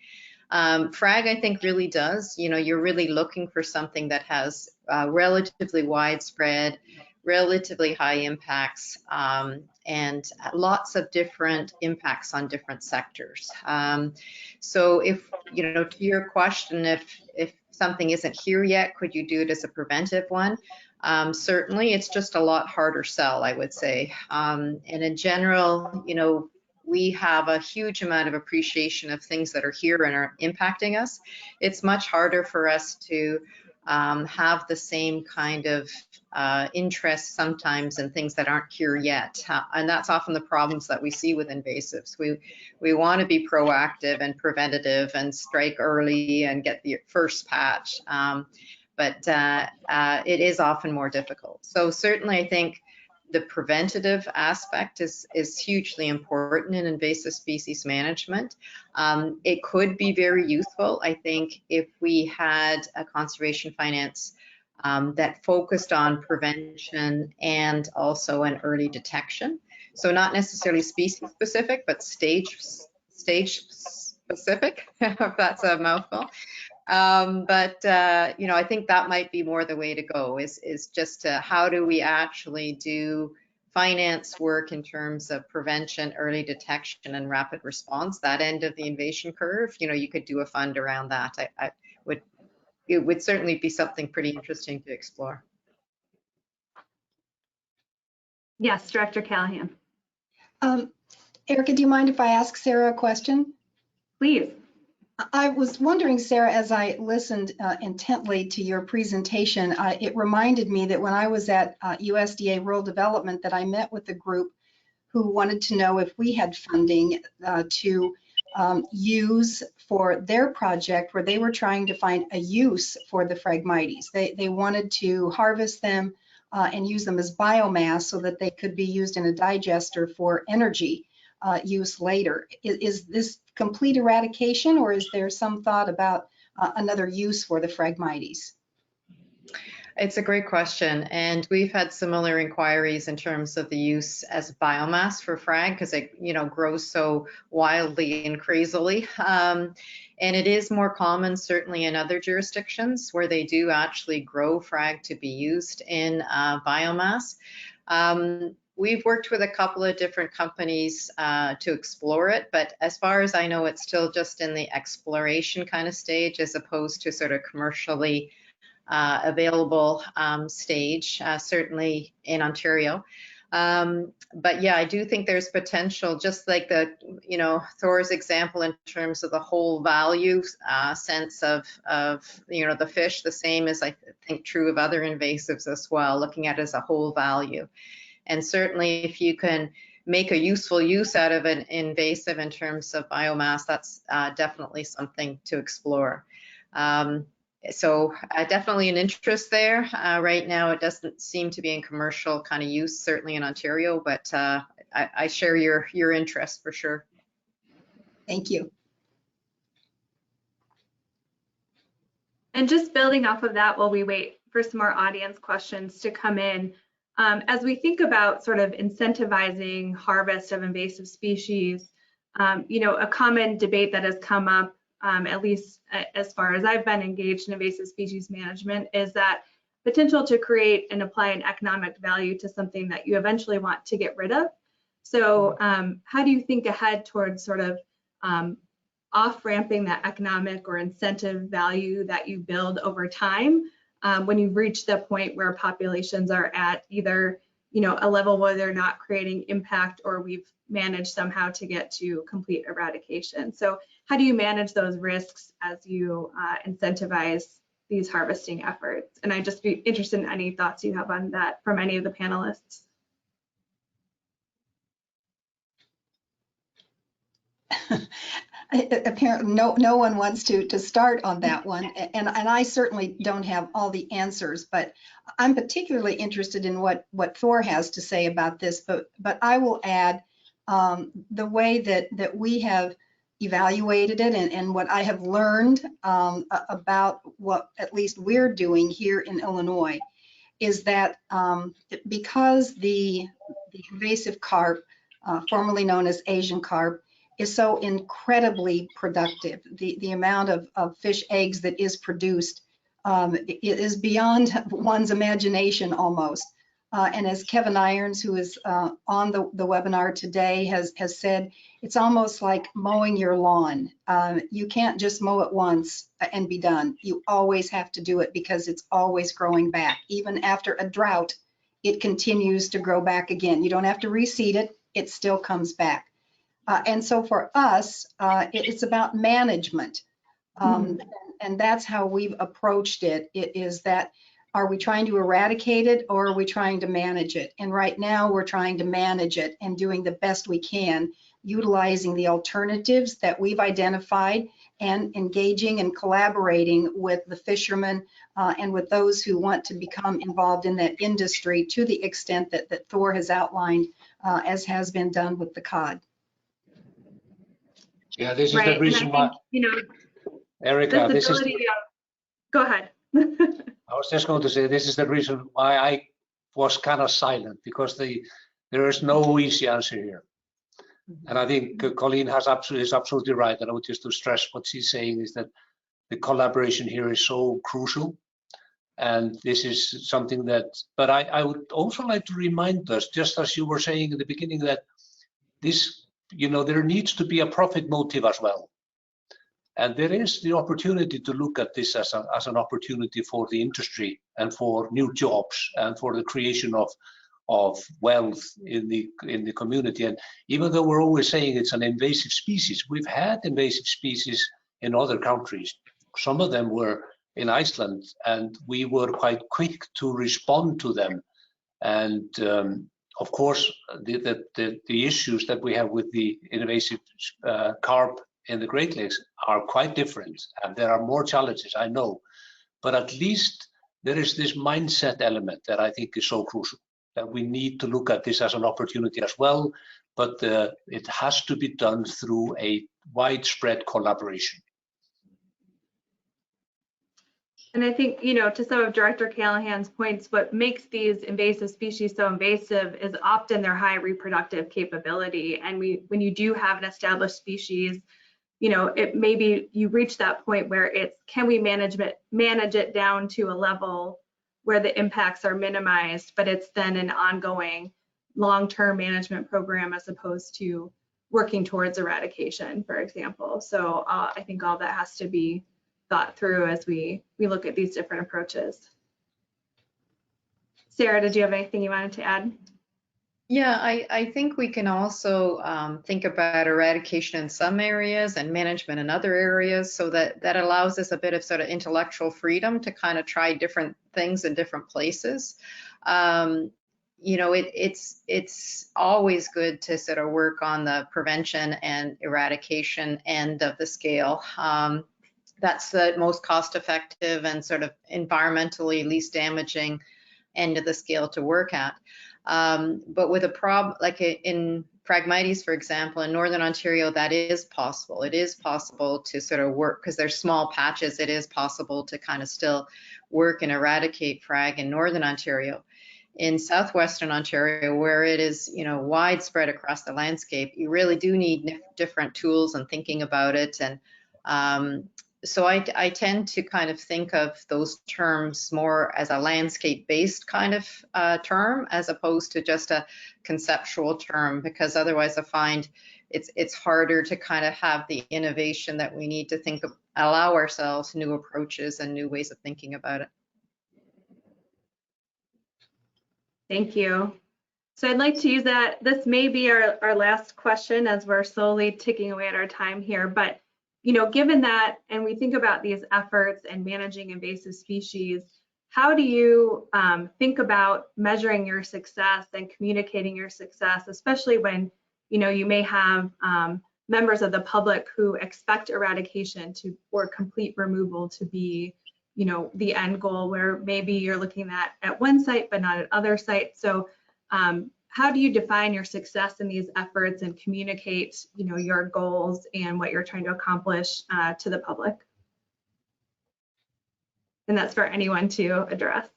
Frag, I think, really does. You know, you're really looking for something that has relatively widespread, relatively high impacts, and lots of different impacts on different sectors. So if, you know, to your question, if something isn't here yet, could you do it as a preventive one? Certainly, it's just a lot harder sell, I would say. And in general, you know, we have a huge amount of appreciation of things that are here and are impacting us. It's much harder for us to have the same kind of interest sometimes in things that aren't here yet. And that's often the problems that we see with invasives. We want to be proactive and preventative and strike early and get the first patch. But it is often more difficult. So certainly I think the preventative aspect is hugely important in invasive species management. It could be very useful, I think, if we had a conservation finance that focused on prevention and also an early detection. So not necessarily species specific, but stage specific, if that's a mouthful. You know, I think that might be more the way to go, is just how do we actually do finance work in terms of prevention, early detection, and rapid response, that end of the invasion curve. You know, you could do a fund around that. It would certainly be something pretty interesting to explore. Yes, Director Callahan, Erica, do you mind if I ask Sarah a question? please. I was wondering, Sarah, as I listened intently to your presentation, it reminded me that when I was at USDA Rural Development, that I met with a group who wanted to know if we had funding to use for their project, where they were trying to find a use for the Phragmites. They wanted to harvest them and use them as biomass so that they could be used in a digester for energy use later. Is this complete eradication, or is there some thought about another use for the Phragmites? It's a great question, and we've had similar inquiries in terms of the use as biomass for Frag, because it, you know, grows so wildly and crazily. And it is more common certainly in other jurisdictions where they do actually grow Frag to be used in biomass. We've worked with a couple of different companies to explore it, but as far as I know, it's still just in the exploration kind of stage, as opposed to sort of commercially available stage, certainly in Ontario. But yeah, I do think there's potential, just like the, you know, Thor's example in terms of the whole value sense of, you know, the fish, the same as I think true of other invasives as well, looking at it as a whole value. And certainly if you can make a useful use out of an invasive in terms of biomass, that's definitely something to explore. So definitely an interest there. Right now, it doesn't seem to be in commercial kind of use, certainly in Ontario, but I share your interest for sure. Thank you. And just building off of that while we wait for some more audience questions to come in, as we think about sort of incentivizing harvest of invasive species, you know, a common debate that has come up, at least as far as I've been engaged in invasive species management, is that potential to create and apply an economic value to something that you eventually want to get rid of. So how do you think ahead towards sort of off-ramping that economic or incentive value that you build over time when you've reached the point where populations are at either, you know, a level where they're not creating impact, or we've managed somehow to get to complete eradication? So how do you manage those risks as you incentivize these harvesting efforts? And I'd just be interested in any thoughts you have on that from any of the panelists. Apparently no one wants to start on that one, and I certainly don't have all the answers, but I'm particularly interested in what Thor has to say about this. But I will add the way that we have evaluated it, and what I have learned about what at least we're doing here in Illinois is that because the invasive carp, formerly known as Asian carp, is so incredibly productive. The amount of fish eggs that is produced is beyond one's imagination almost. And as Kevin Irons, who is on the webinar today, has said, it's almost like mowing your lawn. You can't just mow it once and be done. You always have to do it because it's always growing back. Even after a drought, it continues to grow back again. You don't have to reseed it, it still comes back. And so for us, it's about management. And that's how we've approached it. It is that, are we trying to eradicate it, or are we trying to manage it? And right now we're trying to manage it and doing the best we can, utilizing the alternatives that we've identified and engaging and collaborating with the fishermen and with those who want to become involved in that industry to the extent that Thor has outlined, as has been done with the cod. Yeah, this is right. the reason why, you know, Erica, this is go ahead. I was just going to say, this is the reason why I was kind of silent, because there is no easy answer here. And I think Colleen is absolutely right. And I would just to stress what she's saying is that the collaboration here is so crucial. And this is something that, but I would also like to remind us, just as you were saying in the beginning, that this, there needs to be a profit motive as well. And there is the opportunity to look at this as an opportunity for the industry and for new jobs and for the creation of wealth in the community. And even though we're always saying it's an invasive species, we've had invasive species in other countries. Some of them were in Iceland, and we were quite quick to respond to them. And of course, the issues that we have with the invasive carp in the Great Lakes are quite different, and there are more challenges, I know. But at least there is this mindset element that I think is so crucial, that we need to look at this as an opportunity as well, but it has to be done through a widespread collaboration. And I think, to some of Director Callahan's points, what makes these invasive species so invasive is often their high reproductive capability. And when you do have an established species, it maybe you reach that point where it's, can we manage it down to a level where the impacts are minimized, but it's then an ongoing long-term management program as opposed to working towards eradication, for example. So I think all that has to be thought through as we look at these different approaches. Sarah, did you have anything you wanted to add? Yeah, I think we can also think about eradication in some areas and management in other areas, so that allows us a bit of sort of intellectual freedom to kind of try different things in different places. It's always good to sort of work on the prevention and eradication end of the scale. That's the most cost effective and sort of environmentally least damaging end of the scale to work at. But with a problem like in Phragmites, for example, in Northern Ontario, that is possible. It is possible to sort of work, because there's small patches, it is possible to kind of still work and eradicate frag in Northern Ontario. In Southwestern Ontario, where it is, widespread across the landscape, you really do need different tools and thinking about it. And so I tend to kind of think of those terms more as a landscape-based kind of term, as opposed to just a conceptual term, because otherwise I find it's harder to kind of have the innovation that we need to think of, allow ourselves new approaches and new ways of thinking about it. Thank you. So I'd like to use that. This may be our last question, as we're slowly ticking away at our time here, but given that, and we think about these efforts and managing invasive species, how do you think about measuring your success and communicating your success, especially when, you may have members of the public who expect eradication or complete removal to be, the end goal, where maybe you're looking at one site, but not at other sites. So how do you define your success in these efforts and communicate, your goals and what you're trying to accomplish to the public? And that's for anyone to address.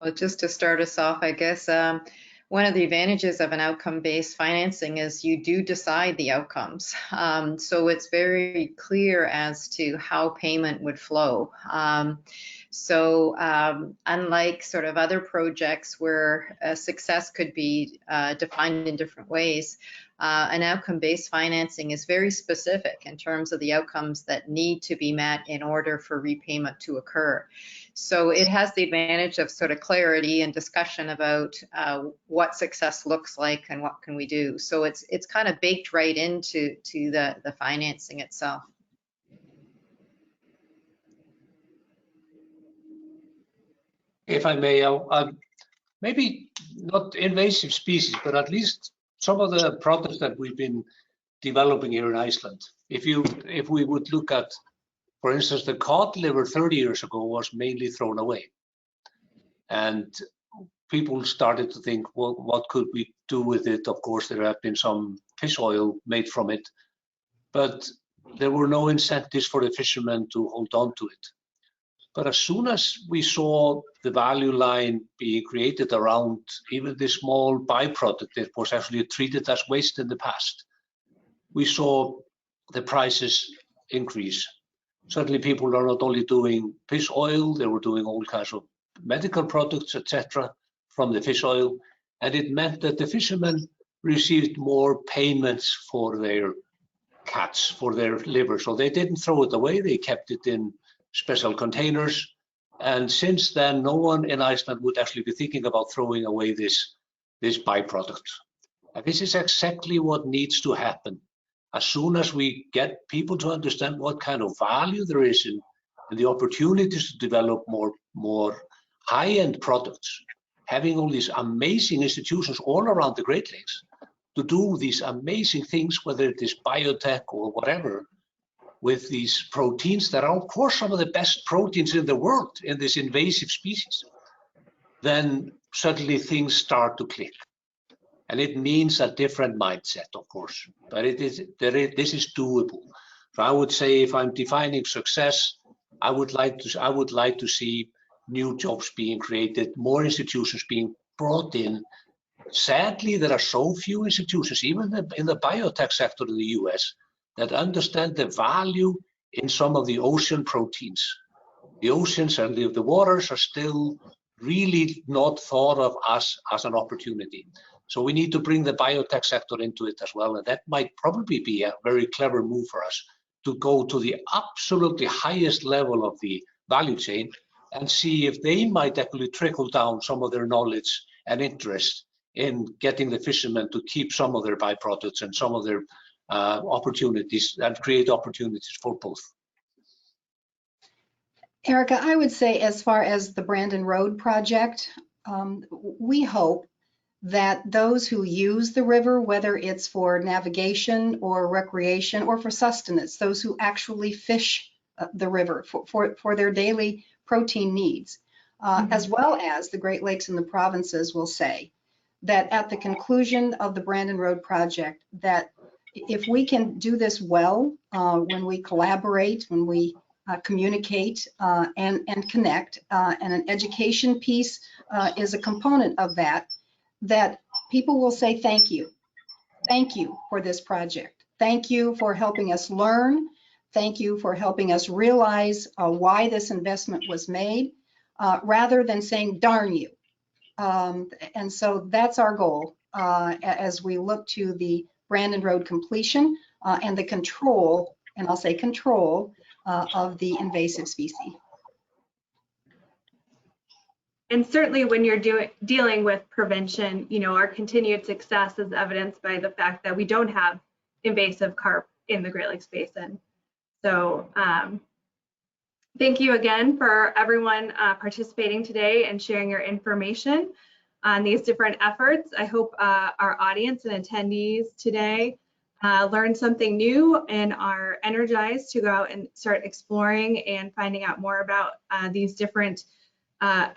Well, just to start us off, I guess one of the advantages of an outcome-based financing is you do decide the outcomes. So it's very clear as to how payment would flow. So unlike sort of other projects where success could be defined in different ways, an outcome-based financing is very specific in terms of the outcomes that need to be met in order for repayment to occur. So it has the advantage of sort of clarity and discussion about what success looks like and what can we do. So it's kind of baked right into the financing itself. If I may, maybe not invasive species, but at least some of the products that we've been developing here in Iceland. If we would look at, for instance, the cod liver 30 years ago was mainly thrown away. And people started to think, well, what could we do with it? Of course, there have been some fish oil made from it, but there were no incentives for the fishermen to hold on to it. But as soon as we saw the value line being created around even this small byproduct that was actually treated as waste in the past, we saw the prices increase Certainly people are not only doing fish oil, they were doing all kinds of medical products, etc., from the fish oil. And it meant that the fishermen received more payments for their catch, for their liver. So they didn't throw it away, they kept it in special containers. And since then, no one in Iceland would actually be thinking about throwing away this byproduct. And this is exactly what needs to happen. As soon as we get people to understand what kind of value there is in the opportunities to develop more high-end products, having all these amazing institutions all around the Great Lakes to do these amazing things, whether it is biotech or whatever, with these proteins that are, of course, some of the best proteins in the world in this invasive species, then suddenly things start to click. And it means a different mindset, of course, but this is doable. So I would say, if I'm defining success, I would like to see new jobs being created, more institutions being brought in. Sadly, there are so few institutions, even in the biotech sector in the US, that understand the value in some of the ocean proteins. The oceans and the waters are still really not thought of as an opportunity. So we need to bring the biotech sector into it as well. And that might probably be a very clever move for us to go to the absolutely highest level of the value chain and see if they might actually trickle down some of their knowledge and interest in getting the fishermen to keep some of their byproducts and some of their opportunities and create opportunities for both. Erica, I would say, as far as the Brandon Road project, we hope that those who use the river, whether it's for navigation or recreation or for sustenance, those who actually fish the river for their daily protein needs, as well as the Great Lakes and the provinces, will say that at the conclusion of the Brandon Road project, that if we can do this well, when we collaborate, when we communicate and connect, and an education piece is a component of that, that people will say thank you. Thank you for this project. Thank you for helping us learn. Thank you for helping us realize why this investment was made, rather than saying darn you. And so that's our goal as we look to the Brandon Road completion and the control, and I'll say control, of the invasive species. And certainly when you're dealing with prevention, you know, our continued success is evidenced by the fact that we don't have invasive carp in the Great Lakes Basin. So thank you again for everyone participating today and sharing your information on these different efforts. I hope our audience and attendees today learned something new and are energized to go out and start exploring and finding out more about these different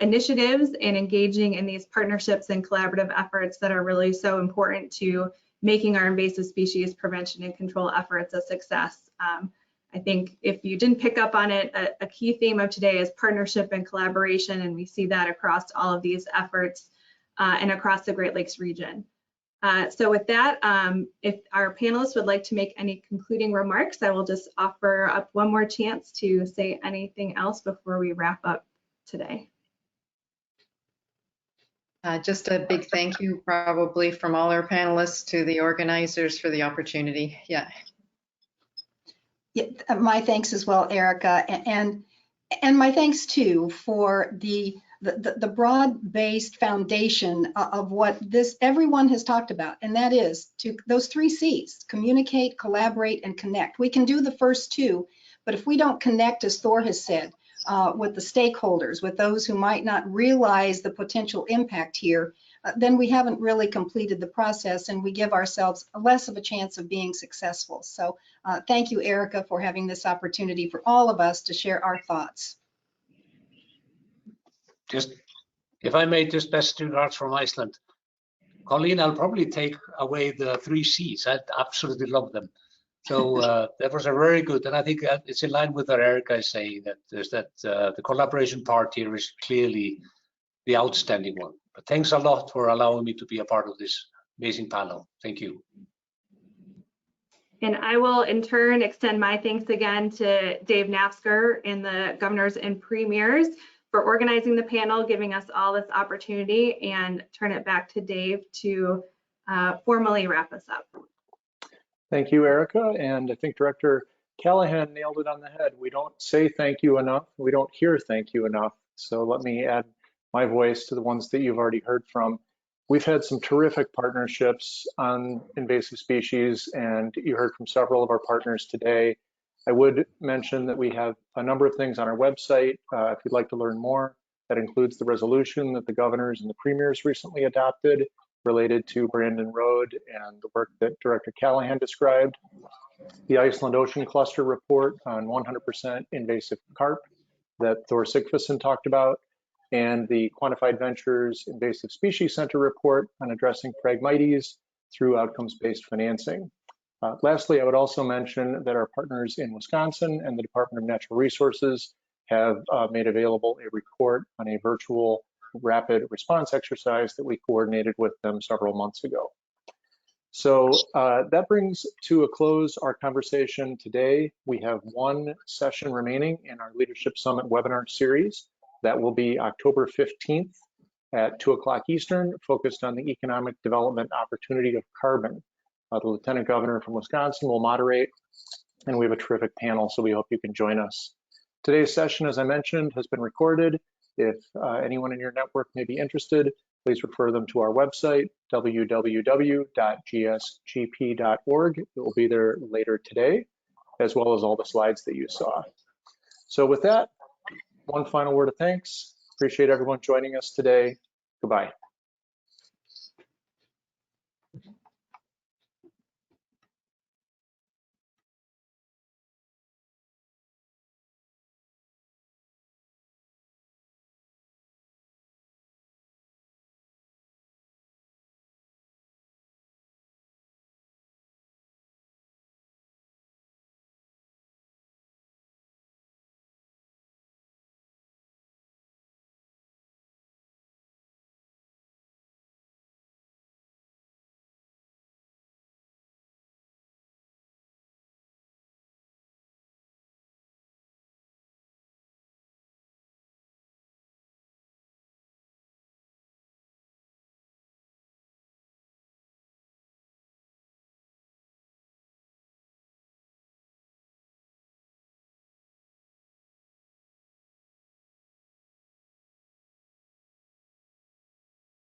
initiatives and engaging in these partnerships and collaborative efforts that are really so important to making our invasive species prevention and control efforts a success. I think if you didn't pick up on it, a key theme of today is partnership and collaboration, and we see that across all of these efforts and across the Great Lakes region. So with that, if our panelists would like to make any concluding remarks, I will just offer up one more chance to say anything else before we wrap up today. Just a big thank you probably from all our panelists to the organizers for the opportunity. Yeah, my thanks as well, Erica, and my thanks too for the broad-based foundation of what everyone has talked about, and that is to those 3 C's: communicate, collaborate, and connect. We can do the first 2, but if we don't connect, as Thor has said, with the stakeholders, with those who might not realize the potential impact here, then we haven't really completed the process, and we give ourselves less of a chance of being successful. So thank you, Erica, for having this opportunity for all of us to share our thoughts. Just, if I may, just best regards from Iceland. Colleen, I'll probably take away the 3 C's. I absolutely love them. So that was a very good, and I think it's in line with what Erica is saying, that there's the collaboration part here is clearly the outstanding one. But thanks a lot for allowing me to be a part of this amazing panel. Thank you. And I will in turn extend my thanks again to Dave Nafsker and the governors and premiers for organizing the panel, giving us all this opportunity, and turn it back to Dave to formally wrap us up. Thank you, Erica. And I think Director Callahan nailed it on the head. We don't say thank you enough. We don't hear thank you enough. So let me add my voice to the ones that you've already heard from. We've had some terrific partnerships on invasive species, and you heard from several of our partners today. I would mention that we have a number of things on our website. If you'd like to learn more, that includes the resolution that the governors and the premiers recently adopted related to Brandon Road and the work that Director Callahan described, the Iceland Ocean Cluster report on 100% invasive carp that Thor Sigfusson talked about, and the Quantified Ventures Invasive Species Center report on addressing Phragmites through outcomes-based financing. Lastly, I would also mention that our partners in Wisconsin and the Department of Natural Resources have made available a report on a virtual rapid response exercise that we coordinated with them several months ago. So that brings to a close our conversation today. We have one session remaining in our Leadership Summit webinar series. That will be October 15th at 2 o'clock Eastern, focused on the economic development opportunity of carbon. The Lieutenant Governor from Wisconsin will moderate, and we have a terrific panel, so we hope you can join us. Today's session, as I mentioned, has been recorded. If anyone in your network may be interested, please refer them to our website, www.gsgp.org. It will be there later today, as well as all the slides that you saw. So with that, one final word of thanks. Appreciate everyone joining us today. Goodbye.